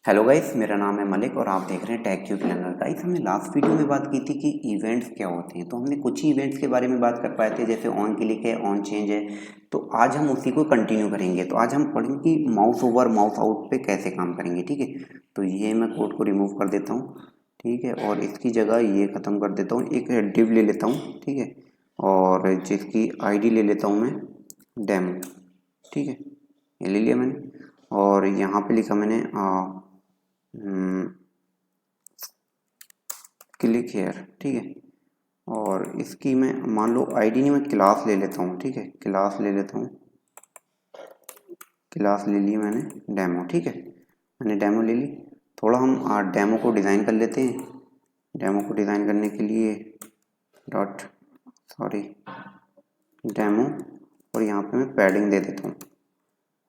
Hello guys, मेरा नाम है मलिक और आप देख रहे हैं टेक क्यूब लर्नर। गाइस, हमने लास्ट वीडियो में बात की थी कि इवेंट्स क्या होते हैं, तो हमने कुछ ही इवेंट्स के बारे में बात कर पाए थे, जैसे ऑन क्लिक है, ऑन चेंज है। तो आज हम उसी को कंटिन्यू करेंगे। तो आज हम पढ़ेंगे कि माउस ओवर माउस आउट पे कैसे काम करेंगे। ठीक है, तो ये मैं कोड को रिमूव कर देता हूँ। ठीक है, और इसकी जगह ये ख़त्म कर देता हूँ, एक डिव ले लेता हूँ। ठीक है, और जिसकी आईडी ले लेता हूँ मैं डेमो। ठीक है, ये ले लिया मैंने और यहाँ पे लिखा मैंने क्लिक हेयर। ठीक है, और इसकी मैं मान लो आईडी नहीं, मैं क्लास ले लेता हूँ। ठीक है, क्लास ले लेता हूँ, क्लास ले ली मैंने डेमो। ठीक है, मैंने डेमो ले ली। थोड़ा हम डेमो को डिज़ाइन कर लेते हैं। डेमो को डिज़ाइन करने के लिए डॉट सॉरी डेमो, और यहाँ पे मैं पैडिंग दे देता हूँ।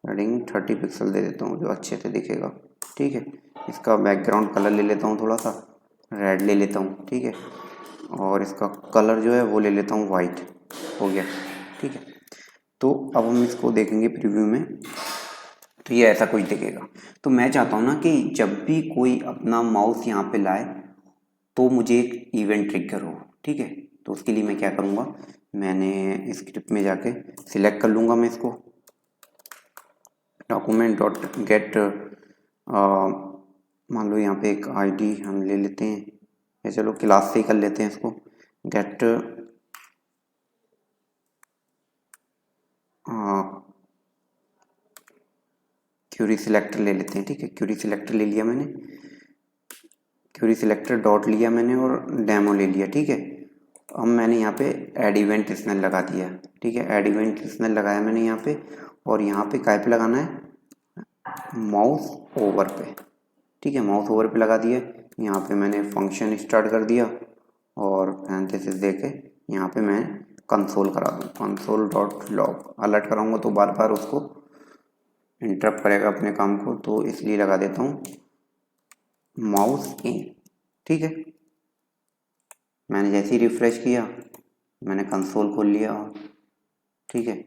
पैडिंग 30 पिक्सल दे देता हूँ, जो अच्छे से दिखेगा। ठीक है, इसका बैकग्राउंड कलर ले लेता हूँ, थोड़ा सा रेड ले लेता हूँ। ठीक है, और इसका कलर जो है वो ले लेता हूँ वाइट। हो गया। ठीक है, तो अब हम इसको देखेंगे प्रीव्यू में, तो ये ऐसा कुछ दिखेगा। तो मैं चाहता हूँ ना कि जब भी कोई अपना माउस यहाँ पे लाए तो मुझे एक इवेंट ट्रिगर हो। ठीक है, तो उसके लिए मैं क्या करूँगा, मैंने स्क्रिप्ट में जाके सिलेक्ट कर लूँगा मैं इसको, डॉक्यूमेंट डॉट गेट, मान लो यहाँ पे एक आईडी हम ले लेते हैं, या चलो क्लास से ही कर लेते हैं इसको। गेट क्यूरी सिलेक्टर ले लेते हैं। ठीक है, क्यूरी सिलेक्टर ले लिया मैंने, क्यूरी सिलेक्टर डॉट लिया मैंने और डेमो ले लिया। ठीक है, अब मैंने यहाँ पे एड इवेंट लिस्नर लगा दिया। ठीक है, एड इवेंट लिस्नर लगाया मैंने यहाँ पे, और यहाँ पे काय पे लगाना है, माउस ओवर पे। ठीक है, माउस ओवर पे लगा दिया। यहाँ पे मैंने फंक्शन स्टार्ट कर दिया और पैरेंथेसिस देके यहाँ पे मैं कंसोल करा दूँ, कंसोल डॉट लॉग। अलर्ट कराऊंगा तो बार बार उसको इंटरप्ट करेगा अपने काम को, तो इसलिए लगा देता हूँ माउस इन। ठीक है, मैंने जैसे ही रिफ्रेश किया, मैंने कंसोल खोल लिया। ठीक है,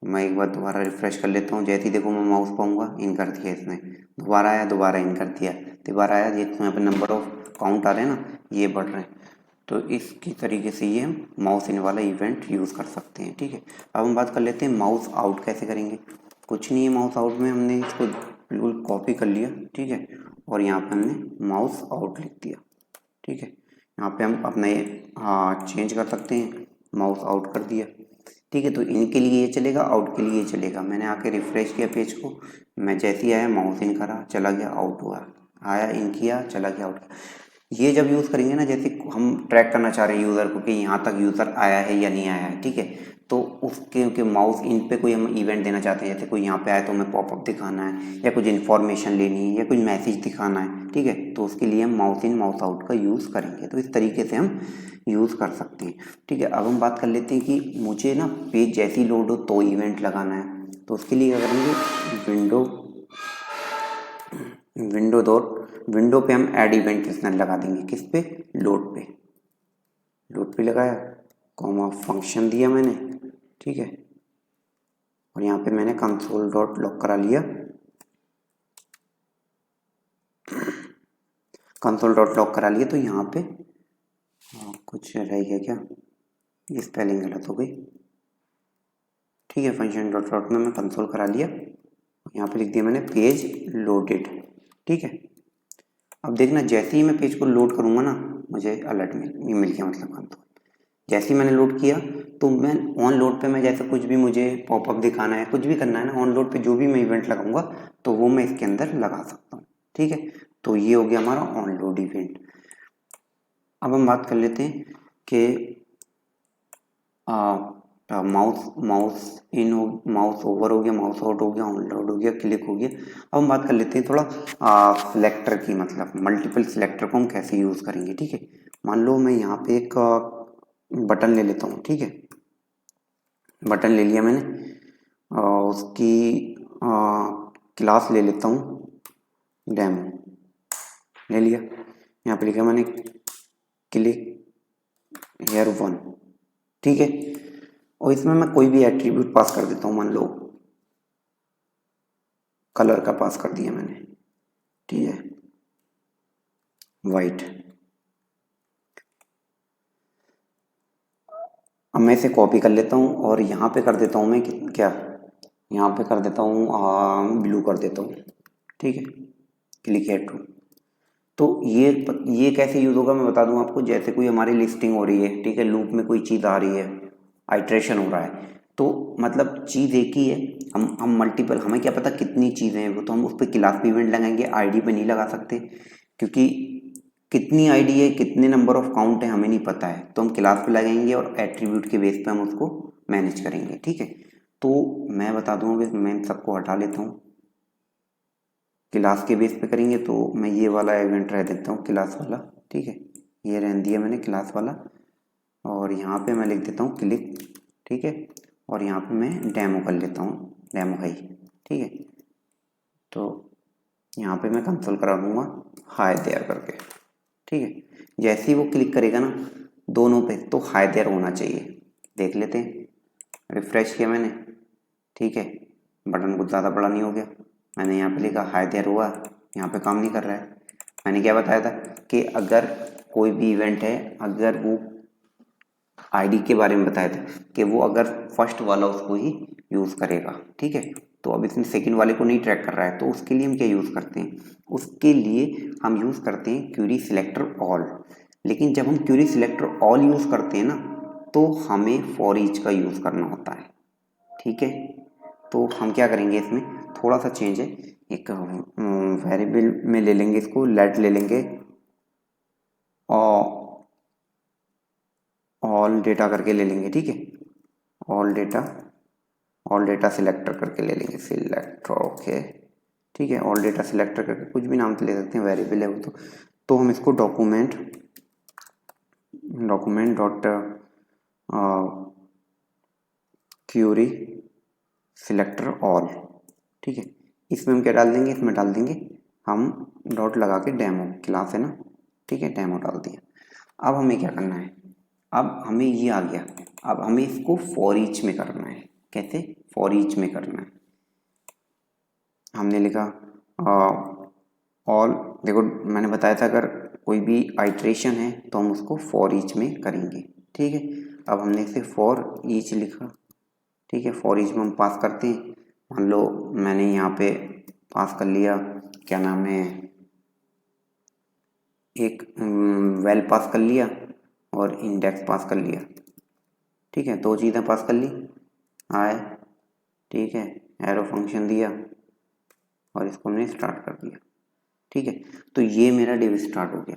मैं एक बार दोबारा रिफ्रेश कर लेता हूँ। जैसे ही देखो मैं माउस पाऊंगा, इन कर दिया इसने। दोबारा आया, दोबारा इन कर दिया, दोबारा आया। जिसमें यहाँ पे नंबर ऑफ काउंट आ रहे हैं ना, ये बढ़ रहे हैं। तो इसकी तरीके से ये हम माउस इन वाला इवेंट यूज़ कर सकते हैं। ठीक है, अब हम बात कर लेते हैं माउस आउट कैसे करेंगे। कुछ नहीं है, माउस आउट में हमने इसको बिल्कुल कॉपी कर लिया। ठीक है, और यहाँ पे हमने माउस आउट लिख दिया। ठीक है, यहाँ पे हम अपना ये चेंज कर सकते हैं, माउस आउट कर दिया। ठीक है, तो इनके लिए ये चलेगा, आउट के लिए ये चलेगा। मैंने आके रिफ्रेश किया पेज को, मैं जैसे ही आया माउस इन करा, चला गया, आउट हुआ। आया, इन किया, चला गया, आउट। ये जब यूज़ करेंगे ना, जैसे हम ट्रैक करना चाह रहे हैं यूज़र को कि यहाँ तक यूज़र आया है या नहीं आया है। ठीक है, तो उसके के माउस इन पे कोई हम इवेंट देना चाहते हैं, जैसे कोई यहाँ पे आए तो हमें पॉपअप दिखाना है, या कुछ इन्फॉर्मेशन लेनी है, या कुछ मैसेज दिखाना है। ठीक है, तो उसके लिए हम माउस इन माउस आउट का यूज़ करेंगे। तो इस तरीके से हम यूज़ कर सकते हैं। ठीक है, अब हम बात कर लेते हैं कि मुझे ना पेज जैसी लोड हो तो इवेंट लगाना है। तो उसके लिए क्या करेंगे, विंडो विंडो डॉट विंडो पे हम ऐड इवेंट लिस्नर लगा देंगे। किस पे, लोड पे। लोड पे लगाया, कॉमा फंक्शन दिया मैंने। ठीक है, और यहाँ पे मैंने कंसोल डॉट लॉग करा लिया। कंसोल डॉट लॉग करा लिया, तो यहाँ पे कुछ रह गया क्या, ये स्पेलिंग गलत हो गई। ठीक है, फंक्शन डॉट लॉग में मैं कंसोल करा लिया, यहाँ पे लिख दिया मैंने पेज लोडेड। ठीक है, अब देखना जैसे ही मैं पेज को लोड करूँगा ना, मुझे अलर्ट मिल गया, मतलब कंसोल। जैसे ही मैंने लोड किया, तो मैं ऑन लोड पे मैं जैसे कुछ भी मुझे पॉपअप दिखाना है, कुछ भी करना है ना, ऑन लोड पे जो भी मैं इवेंट लगाऊंगा तो वो मैं इसके अंदर लगा सकता हूँ। ठीक है, तो ये हो गया हमारा ऑन लोड इवेंट। अब हम बात कर लेते हैं कि माउस माउस इन हो, माउस ओवर हो गया, माउस आउट हो गया, ऑन लोड हो गया, क्लिक हो गया। अब हम बात कर लेते हैं थोड़ा सिलेक्टर की, मतलब मल्टीपल सिलेक्टर को हम कैसे यूज़ करेंगे। ठीक है, मान लो मैं यहाँ पे एक बटन ले लेता हूँ। ठीक है, बटन ले लिया मैंने, और उसकी क्लास ले लेता हूँ डेमो, ले लिया। यहाँ पे लिखा मैंने क्लिक हेयर वन। ठीक है, और इसमें मैं कोई भी एट्रीब्यूट पास कर देता हूँ, मान लो कलर का पास कर दिया मैंने। ठीक है, वाइट। अब मैं इसे कॉपी कर लेता हूँ और यहाँ पे कर देता हूँ मैं क्या, यहाँ पे कर देता हूँ ब्लू कर देता हूँ, ठीक है, क्लिक हियर टू। तो ये कैसे यूज़ होगा मैं बता दूं आपको। जैसे कोई हमारी लिस्टिंग हो रही है, ठीक है, लूप में कोई चीज़ आ रही है, आइट्रेशन हो रहा है, तो मतलब चीज़ एक ही है, हम मल्टीपल, हमें क्या पता कितनी चीज़ें हैं वो, तो हम उस पर क्लास पे इवेंट लगाएंगे, आईडी पे नहीं लगा सकते, क्योंकि कितनी आईडी है, कितने नंबर ऑफ काउंट है हमें नहीं पता है, तो हम क्लास पे लगाएंगे और एट्रीब्यूट के बेस पे हम उसको मैनेज करेंगे, ठीक है। तो मैं बता दूँ, मैं सबको हटा लेता हूँ, क्लास के बेस पे करेंगे तो मैं ये वाला इवेंट रह देता हूँ, क्लास वाला, ठीक है, ये रहने दिया मैंने क्लास वाला, और यहाँ पे मैं लिख देता हूँ क्लिक, ठीक है, और यहाँ पे मैं डेमो कर लेता हूँ, डेमो है, ठीक है। तो यहाँ पे मैं कंसोल करा दूँगा हाय देयर करके, ठीक है। जैसे ही वो क्लिक करेगा ना दोनों पे, तो हाय देयर होना चाहिए, देख लेते हैं। रिफ्रेश किया मैंने, ठीक है, बटन कुछ ज़्यादा बड़ा नहीं हो गया, मैंने यहाँ पे लिखा हाय देयर हुआ, यहाँ पे काम नहीं कर रहा है। मैंने क्या बताया था कि अगर कोई भी इवेंट है, अगर वो आईडी के बारे में बताया था कि वो अगर फर्स्ट वाला उसको ही यूज़ करेगा, ठीक है। तो अब इसमें सेकंड वाले को नहीं ट्रैक कर रहा है, तो उसके लिए हम क्या यूज़ करते हैं, उसके लिए हम यूज़ करते हैं क्यूरी सिलेक्टर ऑल। लेकिन जब हम क्यूरी सिलेक्टर ऑल यूज़ करते हैं ना, तो हमें फॉर ईच का यूज़ करना होता है, ठीक है। तो हम क्या करेंगे, इसमें थोड़ा सा चेंज है, एक वेरिएबल में ले लेंगे इसको, लेट ले लेंगे, और ऑल डेटा करके ले लेंगे, ठीक है, ऑल डेटा सिलेक्टर करके ले लेंगे, सिलेक्टर, ओके, ठीक है, ऑल डेटा सिलेक्टर करके कुछ भी नाम तो ले सकते हैं, वेरिएबल है वो तो हम इसको document dot Curie selector all, ठीक है। इसमें हम क्या डाल देंगे, इसमें डाल देंगे हम डॉट लगा के डेमो, क्लास है ना, ठीक है, डेमो डाल दिया। अब हमें क्या करना है, अब हमें ये आ गया, अब हमें इसको फॉर ईच में करना है। कैसे, फॉर ईच में करना है, हमने लिखा ऑल, देखो मैंने बताया था अगर कोई भी आइट्रेशन है तो हम उसको फॉर ईच में करेंगे, ठीक है। अब हमने इसे फॉर ईच लिखा, ठीक है, फॉर ईच में हम पास करते हैं। मान लो मैंने यहाँ पे पास कर लिया, क्या नाम है, एक वेल पास कर लिया और इंडेक्स पास कर लिया, ठीक है, दो चीज़ें पास कर ली, आए, ठीक है, एरो फंक्शन दिया और इसको हमने स्टार्ट कर दिया, ठीक है। तो ये मेरा डिव स्टार्ट हो गया,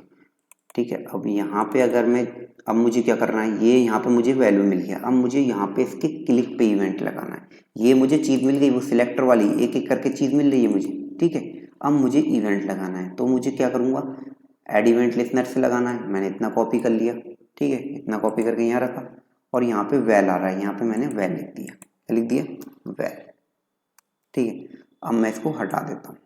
ठीक है। अब यहाँ पे अगर मैं, अब मुझे क्या करना है, ये यहाँ पे मुझे वैल्यू मिल गया, अब मुझे यहाँ पे इसके क्लिक पे इवेंट लगाना है। ये मुझे चीज़ मिल गई, वो सिलेक्टर वाली एक एक करके चीज़ मिल रही है मुझे, ठीक है। अब मुझे इवेंट लगाना है, तो मुझे क्या करूँगा, ऐड इवेंट लिस्नर से लगाना है। मैंने इतना कॉपी कर लिया, ठीक है, इतना कॉपी करके यहाँ रखा, और यहाँ पे वैल आ रहा है, यहाँ पे मैंने वैल लिख दिया, क्या लिख दिया, वैल, ठीक है। अब मैं इसको हटा देता हूँ,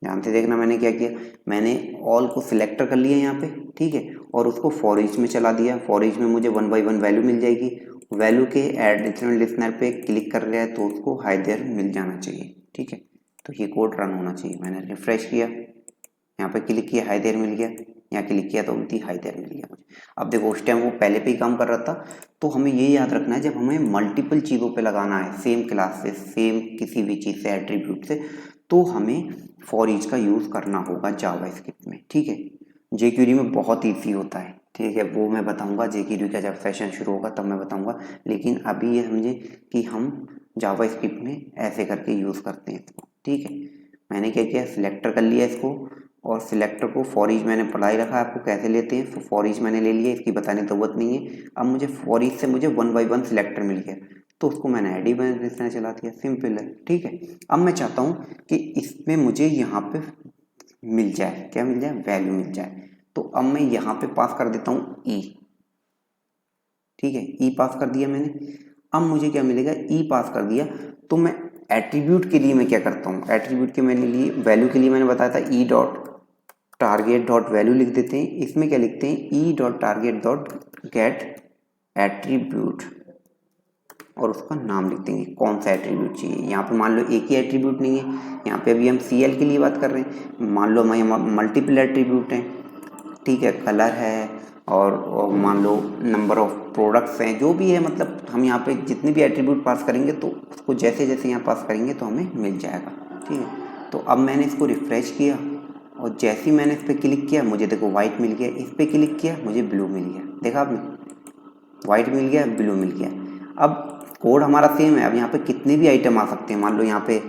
ध्यान से देखना मैंने क्या किया, मैंने ऑल को सिलेक्टर कर लिया यहाँ पे, ठीक है, और उसको फॉर ईच में चला दिया। फॉर ईच में मुझे 1 बाई 1 वैल्यू मिल जाएगी, वैल्यू के ऐड लिस्नर पे क्लिक कर रहा है तो उसको हाई देयर मिल जाना चाहिए, ठीक है। तो ये कोड रन होना चाहिए। मैंने रिफ्रेश किया, यहाँ पे क्लिक किया, हाई देयर मिल गया, यहाँ क्लिक किया तो उल्टी हाई देयर मिल गया मुझे। अब देखो उस टाइम वो पहले पे ही काम कर रहा था, तो हमें ये याद रखना है, जब हमें मल्टीपल चीज़ों पे लगाना है, सेम क्लास से, सेम किसी भी चीज़ से, एट्रीब्यूट से, तो हमें फॉर ईच का यूज़ करना होगा जावास्क्रिप्ट में, ठीक है। जेक्यूरी में बहुत ईजी होता है, ठीक है, वो मैं बताऊंगा जेक्यूरी का जब सेशन शुरू होगा तब मैं बताऊंगा। लेकिन अभी ये समझे कि हम जावास्क्रिप्ट में ऐसे करके यूज़ करते हैं इसको, ठीक है। मैंने क्या किया, सिलेक्टर कर लिया इसको, और सिलेक्टर को फॉर ईच मैंने पढ़ा ही रखा है आपको कैसे लेते हैं, तो फॉर ईच मैंने ले लिया, इसकी बताने की जरूरत नहीं है। अब मुझे फॉर ईच से मुझे 1 बाई 1 सिलेक्टर मिल गया, तो उसको मैंने ऐड इवेंट चला दिया, सिंपल है, ठीक है। अब मैं चाहता हूँ कि इसमें मुझे यहाँ पे मिल जाए, क्या मिल जाए, वैल्यू मिल जाए। तो अब मैं यहाँ पे पास कर देता हूँ ई, ठीक है, ई पास कर दिया मैंने। अब मुझे क्या मिलेगा, ई पास कर दिया, तो मैं एट्रीब्यूट के लिए मैं क्या करता हूँ, एट्रीब्यूट के मैंने लिए वैल्यू के लिए मैंने बताया था E dot target dot value लिख देते हैं। इसमें क्या लिखते हैं, E dot target dot gate attribute, और उसका नाम लिख देंगे, कौन सा एट्रीब्यूट चाहिए। यहाँ पे मान लो एक ही एट्रीब्यूट नहीं है, यहाँ पे अभी हम CL के लिए बात कर रहे हैं, मान लो हमें मल्टीपल एट्रीब्यूट हैं, ठीक है, कलर है और मान लो नंबर ऑफ प्रोडक्ट्स हैं, जो भी है, मतलब हम यहाँ पे जितने भी एट्रीब्यूट पास करेंगे तो उसको जैसे जैसे यहाँ पास करेंगे तो हमें मिल जाएगा, ठीक है। तो अब मैंने इसको रिफ्रेश किया और जैसे ही मैंने इस पर क्लिक किया मुझे देखो वाइट मिल गया, इस पर क्लिक किया मुझे ब्लू मिल गया, देखा आपने, वाइट मिल गया, ब्लू मिल गया। अब कोड हमारा सेम है, अब यहाँ पे कितने भी आइटम आ सकते हैं, मान लो यहाँ पे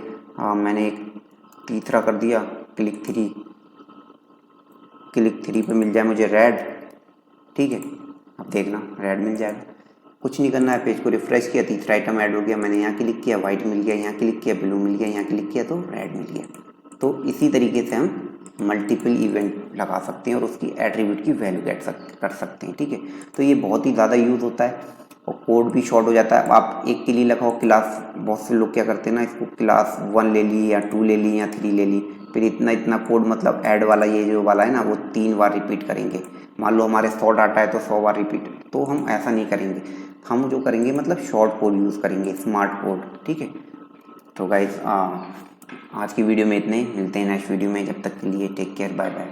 मैंने एक तीसरा कर दिया, क्लिक थ्री पे मिल जाए मुझे रेड, ठीक है, अब देखना रेड मिल जाएगा, कुछ नहीं करना है, पेज को रिफ्रेश किया, तीसरा आइटम ऐड हो गया, मैंने यहाँ क्लिक किया वाइट मिल गया, यहाँ क्लिक किया ब्लू मिल गया, यहाँ क्लिक किया तो रेड मिल गया। तो इसी तरीके से हम मल्टीपल इवेंट लगा सकते हैं और उसकी एट्रीब्यूट की वैल्यू कर सकते हैं, ठीक है। तो ये बहुत ही ज़्यादा यूज़ होता है और कोड भी शॉर्ट हो जाता है। आप एक के लिए लगाओ क्लास, बहुत से लोग क्या करते हैं ना, इसको क्लास 1 ले ली या 2 ले ली या 3 ले ली, फिर इतना कोड, मतलब ऐड वाला ये जो वाला है ना, वो 3 बार रिपीट करेंगे। मान लो हमारे 100 डाटा है तो 100 बार रिपीट, तो हम ऐसा नहीं करेंगे, हम जो करेंगे मतलब शॉर्ट कोड यूज़ करेंगे, स्मार्ट कोड, ठीक है। तो गाइस आज की वीडियो में इतने ही, मिलते हैं नेक्स्ट वीडियो में, जब तक के लिए टेक केयर, बाय बाय।